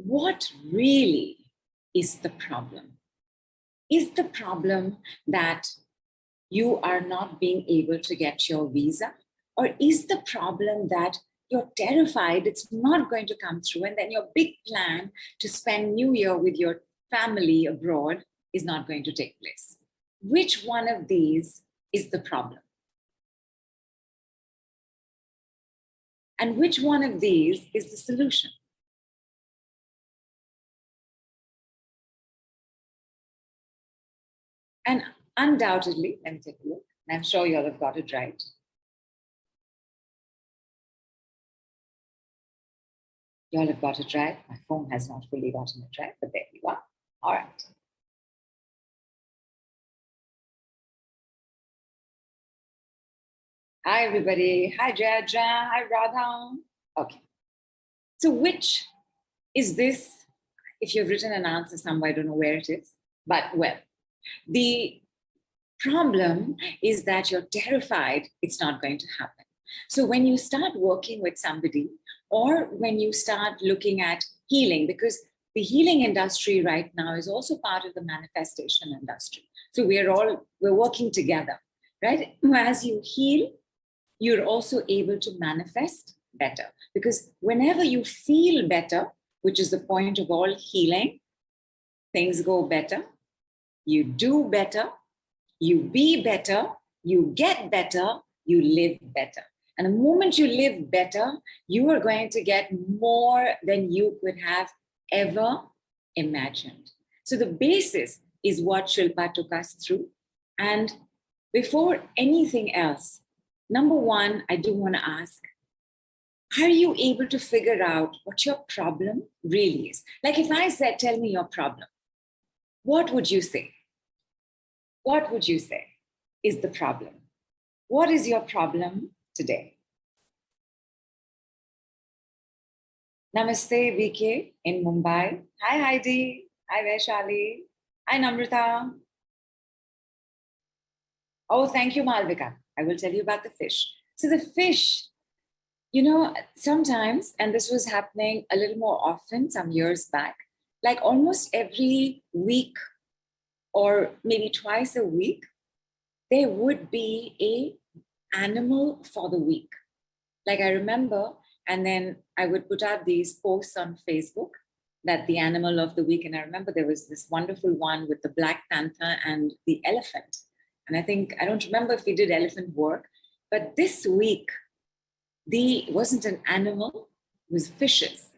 what really is the problem? Is the problem that you are not being able to get your visa? Or is the problem that you're terrified it's not going to come through, and then your big plan to spend New Year with your family abroad is not going to take place? Which one of these is the problem? And which one of these is the solution? And undoubtedly, let me take a look, and I'm sure you all have got it right. You all have got it right. My phone has not fully gotten it right, but there you are. All right. Hi, everybody. Hi, Jaja. Hi, Radha. Okay. So which is this? If you've written an answer somewhere, I don't know where it is, but well, the problem is that you're terrified it's not going to happen. So when you start working with somebody, or when you start looking at healing, because the healing industry right now is also part of the manifestation industry. So we're working together, right? As you heal, you're also able to manifest better, because whenever you feel better, which is the point of all healing, things go better, you do better, you be better, you get better, you live better. And the moment you live better, you are going to get more than you could have ever imagined. So the basis is what Shilpa took us through. And before anything else, number one, I do want to ask, are you able to figure out what your problem really is? Like if I said, tell me your problem, what would you say? What would you say is the problem? What is your problem today? Namaste, VK in Mumbai. Hi, Heidi. Hi, Vaishali. Hi, Namrata. Oh, thank you, Malvika. I will tell you about the fish. So the fish, you know, sometimes, and this was happening a little more often some years back, like almost every week or maybe twice a week, there would be an animal for the week. Like I remember, and then I would put out these posts on Facebook that the animal of the week, and I remember there was this wonderful one with the black panther and the elephant. And I don't remember if we did elephant work, but this week, it wasn't an animal, it was fishes.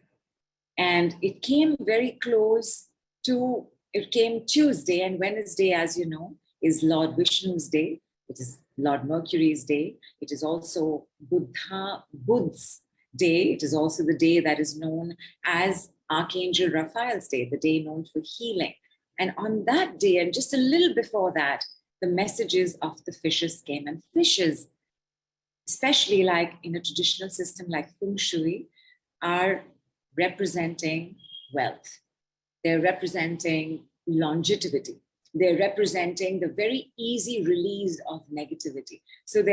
And it came very close to, it came Tuesday, and Wednesday, as you know, is Lord Vishnu's day. It is Lord Mercury's day. It is also Bud's day. It is also the day that is known as Archangel Raphael's day, the day known for healing. And on that day, and just a little before that, the messages of the fishes came. And fishes, especially like in a traditional system like Feng Shui, are representing wealth. They're representing longevity. They're representing the very easy release of negativity. So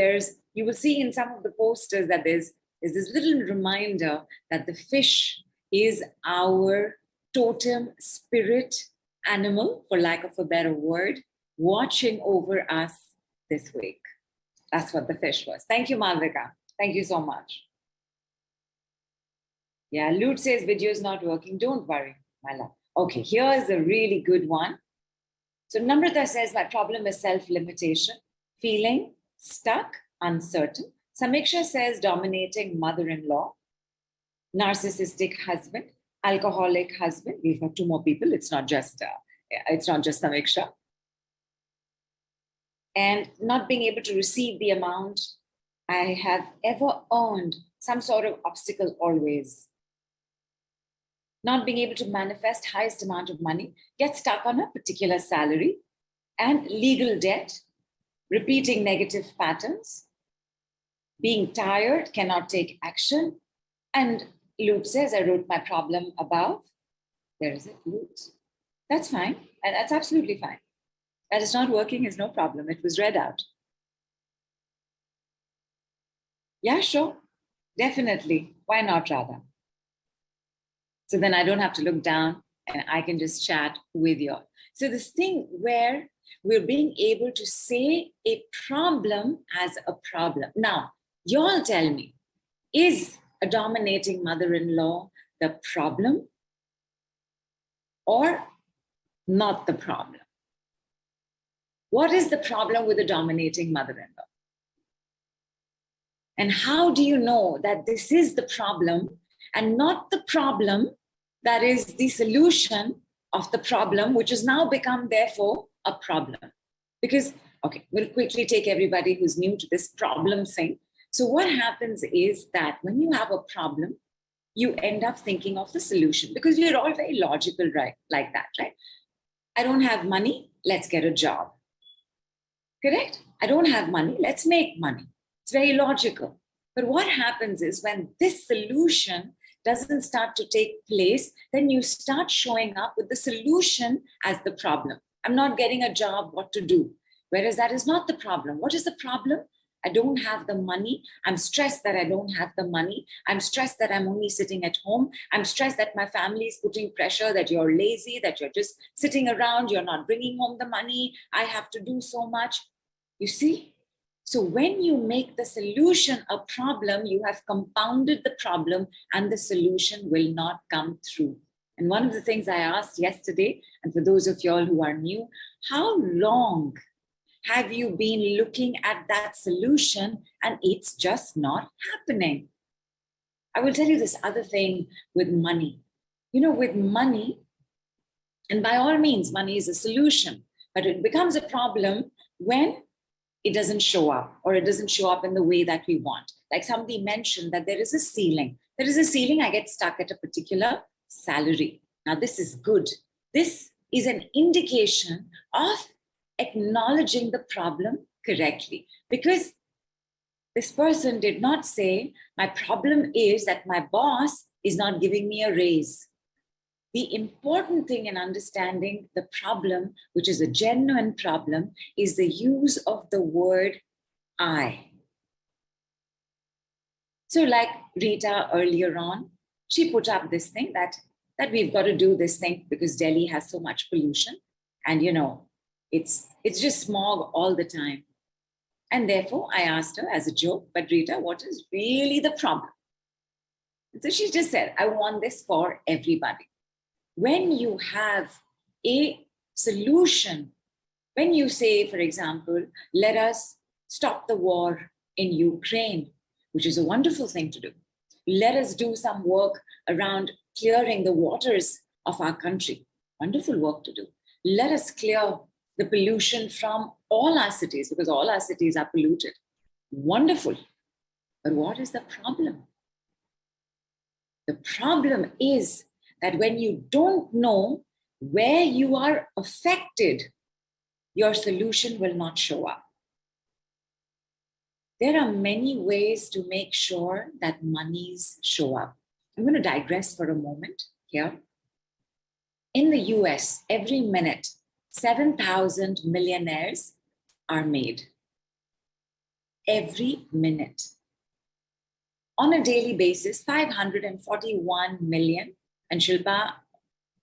you will see in some of the posters that there's this little reminder that the fish is our totem spirit animal, for lack of a better word, watching over us this week. That's what the fish was. Thank you, Malvika. Thank you so much. Yeah, Lute says video is not working. Don't worry, my love. Okay, here's a really good one. So Namrata says, my problem is self-limitation, feeling stuck, uncertain. Samiksha says, dominating mother-in-law, narcissistic husband, alcoholic husband. We've got two more people. It's not just Samiksha. And not being able to receive the amount I have ever earned, some sort of obstacle always. Not being able to manifest highest amount of money, get stuck on a particular salary, and legal debt, repeating negative patterns, being tired, cannot take action. And Luke says, I wrote my problem above. There is it, Luke. That's fine, and that's absolutely fine. That is not working is no problem. It was read out. Yeah, sure. Definitely. Why not, Radha? So then I don't have to look down and I can just chat with you all. So this thing where we're being able to say a problem as a problem. Now, you all tell me, is a dominating mother-in-law the problem or not the problem? What is the problem with a dominating mother-in-law? And how do you know that this is the problem and not the problem that is the solution of the problem, which has now become, therefore, a problem? Because, okay, we'll quickly take everybody who's new to this problem thing. So what happens is that when you have a problem, you end up thinking of the solution because we're all very logical, right? Like that, right? I don't have money, let's get a job. Correct? I don't have money, let's make money. It's very logical. But what happens is when this solution doesn't start to take place, then you start showing up with the solution as the problem. I'm not getting a job, what to do? Whereas that is not the problem. What is the problem? I don't have the money. I'm stressed that I don't have the money. I'm stressed that I'm only sitting at home. I'm stressed that my family is putting pressure, that you're lazy, that you're just sitting around, you're not bringing home the money. I have to do so much. You see? So when you make the solution a problem, you have compounded the problem and the solution will not come through. And one of the things I asked yesterday, and for those of y'all who are new, how long have you been looking at that solution and it's just not happening? I will tell you this other thing with money. You know, with money, and by all means, money is a solution, but it becomes a problem when it doesn't show up or it doesn't show up in the way that we want. Like somebody mentioned that there is a ceiling. There is a ceiling, I get stuck at a particular salary. Now, this is good. This is an indication of acknowledging the problem correctly, because this person did not say, my problem is that my boss is not giving me a raise. The important thing in understanding the problem, which is a genuine problem, is the use of the word I. So like Rita earlier on, she put up this thing that we've got to do this thing because Delhi has so much pollution. And, you know, it's just smog all the time. And therefore, I asked her as a joke, but Rita, what is really the problem? And so she just said, I want this for everybody. When you have a solution, when you say, for example, let us stop the war in Ukraine, which is a wonderful thing to do. Let us do some work around clearing the waters of our country. Wonderful work to do. Let us clear the pollution from all our cities because all our cities are polluted. Wonderful. But what is the problem? The problem is that when you don't know where you are affected, your solution will not show up. There are many ways to make sure that monies show up. I'm going to digress for a moment here. In the US, every minute, 7,000 millionaires are made. Every minute. On a daily basis, 541 million. And Shilpa,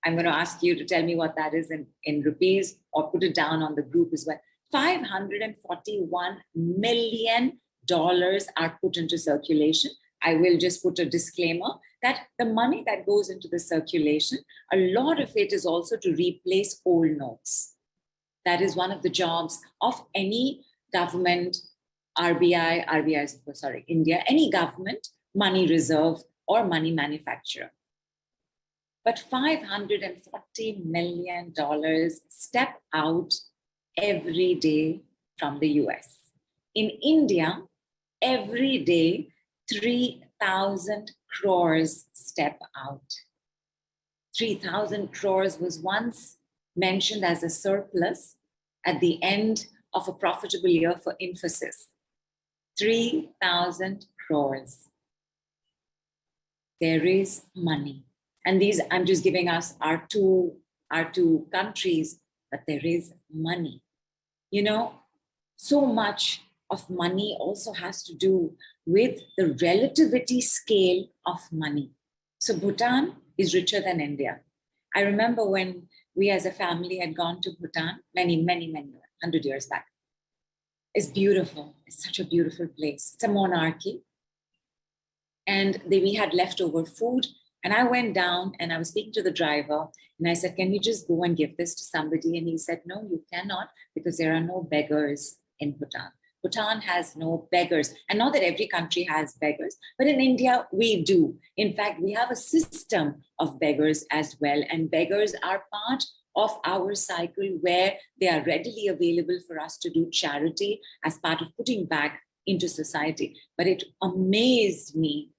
I'm going to ask you to tell me what that is in rupees or put it down on the group as well. $541 million are put into circulation. I will just put a disclaimer that the money that goes into the circulation, a lot of it is also to replace old notes. That is one of the jobs of any government, India, any government, money reserve or money manufacturer. But $540 million step out every day from the US. In India, every day, 3,000 crores step out. 3,000 crores was once mentioned as a surplus at the end of a profitable year for Infosys. 3,000 crores. There is money. And these, I'm just giving us our two countries, but there is money. You know, so much of money also has to do with the relativity scale of money. So Bhutan is richer than India. I remember when we as a family had gone to Bhutan many, 100 years back. It's beautiful. It's such a beautiful place. It's a monarchy. And we had leftover food. And I went down and I was speaking to the driver and I said, can we just go and give this to somebody? And he said, no, you cannot, because there are no beggars in Bhutan. Bhutan has no beggars. And not that every country has beggars, but in India, we do. In fact, we have a system of beggars as well. And beggars are part of our cycle where they are readily available for us to do charity as part of putting back into society. But it amazed me,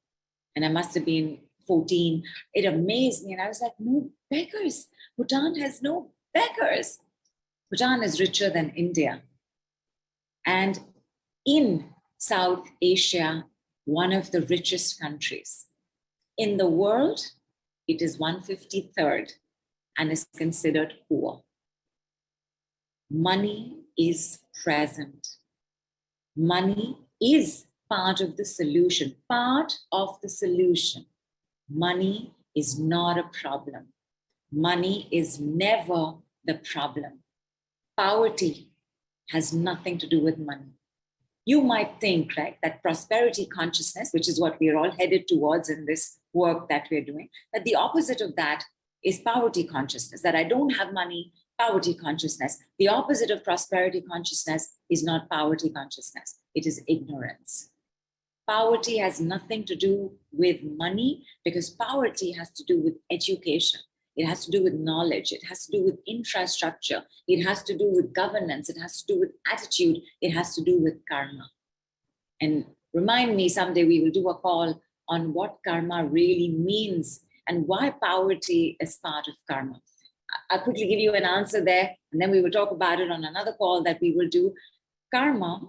and I must have been 14, it amazed me. And I was like, no beggars. Bhutan has no beggars. Bhutan is richer than India. And in South Asia, one of the richest countries. In the world, it is 153rd and is considered poor. Money is present. Money is part of the solution, Money is not a problem. Money is never the problem. Poverty has nothing to do with money. You might think, right, that prosperity consciousness, which is what we are all headed towards in this work that we're doing, that the opposite of that is poverty consciousness, that I don't have money, poverty consciousness. The opposite of prosperity consciousness is not poverty consciousness. It is ignorance. Poverty has nothing to do with money, because poverty has to do with education. It has to do with knowledge. It has to do with infrastructure. It has to do with governance. It has to do with attitude. It has to do with karma. And remind me someday, we will do a call on what karma really means and why poverty is part of karma. I'll quickly give you an answer there, and then we will talk about it on another call that we will do. Karma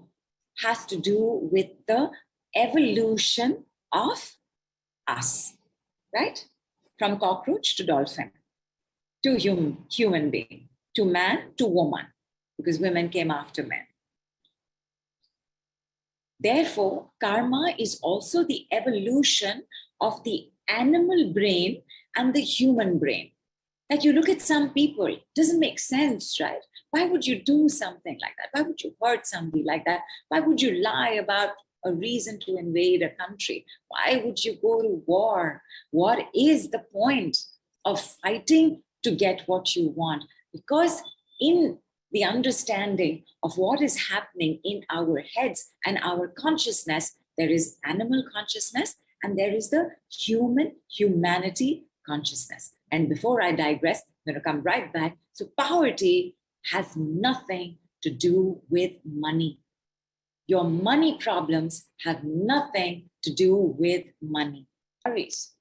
has to do with the evolution of us, right? From cockroach to dolphin, to human being, to man, to woman, because women came after men. Therefore, karma is also the evolution of the animal brain and the human brain. Like, you look at some people, it doesn't make sense, right? Why would you do something like that? Why would you hurt somebody like that? Why would you lie about a reason to invade a country? Why would you go to war? What is the point of fighting to get what you want? Because in the understanding of what is happening in our heads and our consciousness, there is animal consciousness and there is the humanity consciousness. And before I digress, I'm going to come right back. So poverty has nothing to do with money. Your money problems have nothing to do with money. Worries.